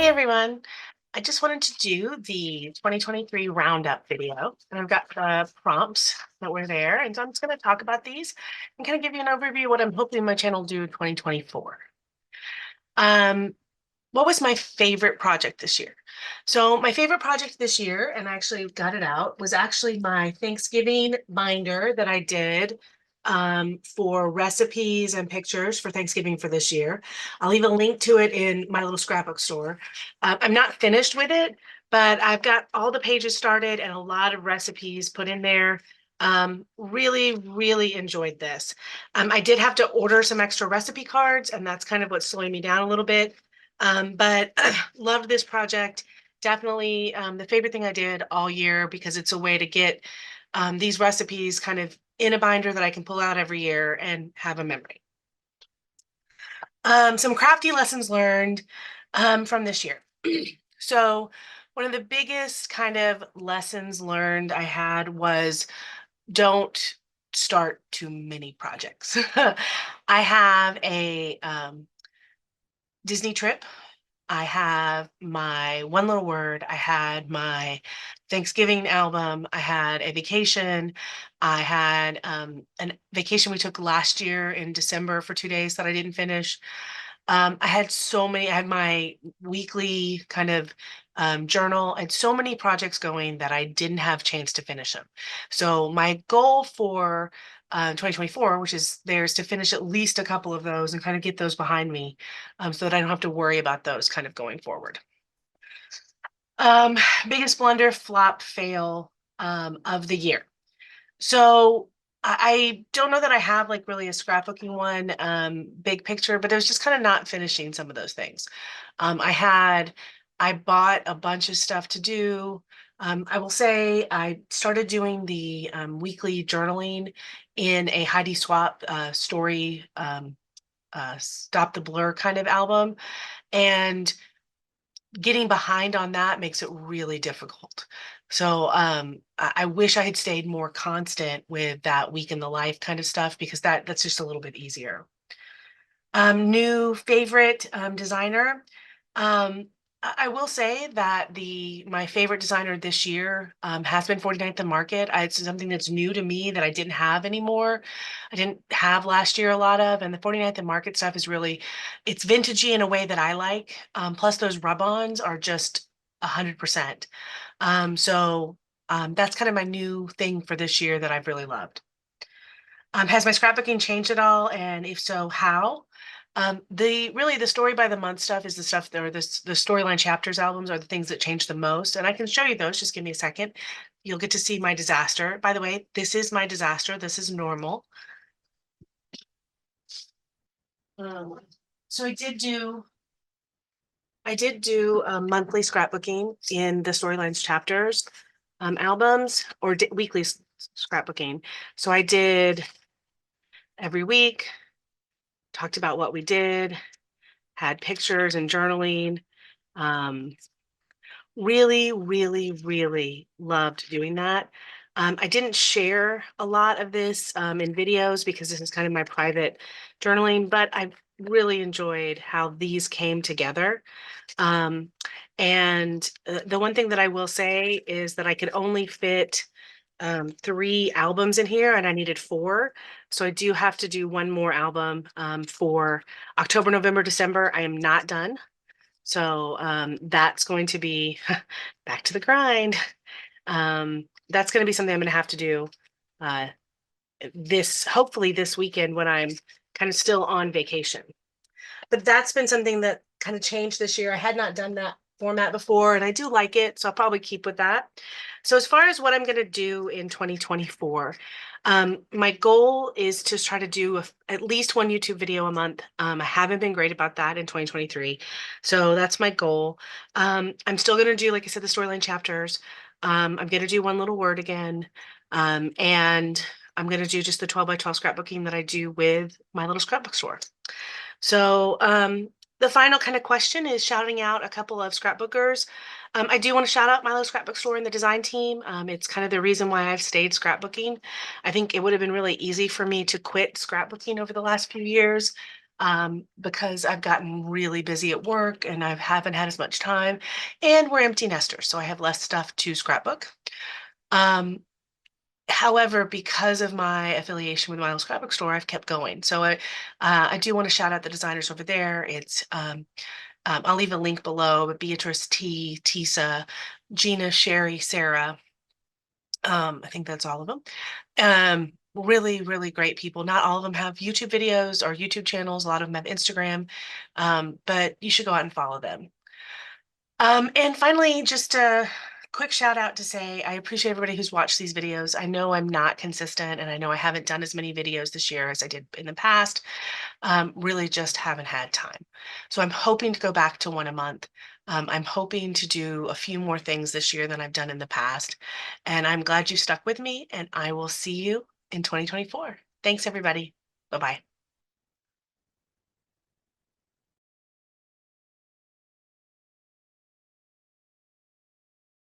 Hey everyone. I just wanted to do the 2023 roundup video, and I've got the prompts that were there, and so I'm just going to talk about these and kind of give you an overview of what I'm hoping my channel will do in 2024. Um, what was my favorite project this year? So my favorite project this year, and I actually got it out, was actually my Thanksgiving binder that I did for recipes and pictures for Thanksgiving for this year. I'll leave a link to it in my little scrapbook store. I'm not finished with it, but I've got all the pages started and a lot of recipes put in there. Really enjoyed this. I did have to order some extra recipe cards, and that's kind of what's slowing me down a little bit. But loved this project. Definitely the favorite thing I did all year because it's a way to get these recipes kind of in a binder that I can pull out every year and have a memory. Some crafty lessons learned from this year. So one of the biggest kind of lessons learned I had was don't start too many projects. I have a Disney trip. I have my one little word. I had my Thanksgiving album. I had a vacation. I had a vacation we took last year in December for 2 days that I didn't finish. I had so many, I had my weekly kind of journal and so many projects going that I didn't have chance to finish them. So my goal for 2024, which is there's to finish at least a couple of those and kind of get those behind me so that I don't have to worry about those kind of going forward. Um, Biggest blunder, flop, fail of the year. So I don't know that I have like really a scrapbooking one, big picture, but it was just kind of not finishing some of those things. I bought a bunch of stuff to do. I will say I started doing the weekly journaling in a Heidi Swapp story, Stop the Blur kind of album. And getting behind on that makes it really difficult. So I wish I had stayed more constant with that week in the life kind of stuff because that's just a little bit easier. New favorite designer. I will say that the my favorite designer this year has been 49th and Market. It's something that's new to me that I didn't have anymore. I didn't have last year a lot of, and the 49th and Market stuff is really, it's vintagey in a way that I like. Plus those rub-ons are just 100%. That's kind of my new thing for this year that I've really loved. Has my scrapbooking changed at all? And if so, how? The story by the month stuff is the stuff that are the storyline chapters albums are the things that change the most. And I can show you those. Just give me a second. You'll get to see my disaster. By the way, this is my disaster. This is normal. Um, so I did do monthly scrapbooking in the storylines chapters albums or weekly scrapbooking. So I did every week, talked about what we did, had pictures and journaling. Um, really loved doing that. I didn't share a lot of this in videos because this is kind of my private journaling, but I really enjoyed how these came together. Um, and the one thing that I will say is that I could only fit 3 albums in here and I needed 4. So I do have to do one more album for October, November, December. I am not done. So that's going to be back to the grind. That's going to be something I'm going to have to do uh, hopefully this weekend when I'm kind of still on vacation. But that's been something that kind of changed this year. I had not done that format before and I do like it, so I'll probably keep with that. So as far as what I'm going to do in 2024, my goal is to try to do at least one YouTube video a month. I haven't been great about that in 2023, so that's my goal. I'm still going to do, like I said, the storyline chapters. I'm going to do one little word again, and I'm going to do just the 12 by 12 scrapbooking that I do with my little scrapbook store. So the final kind of question is shouting out a couple of scrapbookers. I do want to shout out Milo Scrapbook Store and the design team. It's kind of the reason why I've stayed scrapbooking. I think it would have been really easy for me to quit scrapbooking over the last few years. because I've gotten really busy at work and I haven't had as much time, and we're empty nesters, so I have less stuff to scrapbook. Um, However, because of my affiliation with Miles Scrapbook Store, I've kept going. So I do want to shout out the designers over there. It's I'll leave a link below, but Beatrice T, Tisa, Gina, Sherry, Sarah. I think that's all of them. Really, really great people. Not all of them have YouTube videos or YouTube channels. A lot of them have Instagram, but you should go out and follow them. And finally, just a quick shout out to say I appreciate everybody who's watched these videos. I know I'm not consistent and I know I haven't done as many videos this year as I did in the past. Really just haven't had time. So I'm hoping to go back to one a month. I'm hoping to do a few more things this year than I've done in the past. And I'm glad you stuck with me, and I will see you in 2024. Thanks, everybody. Bye bye.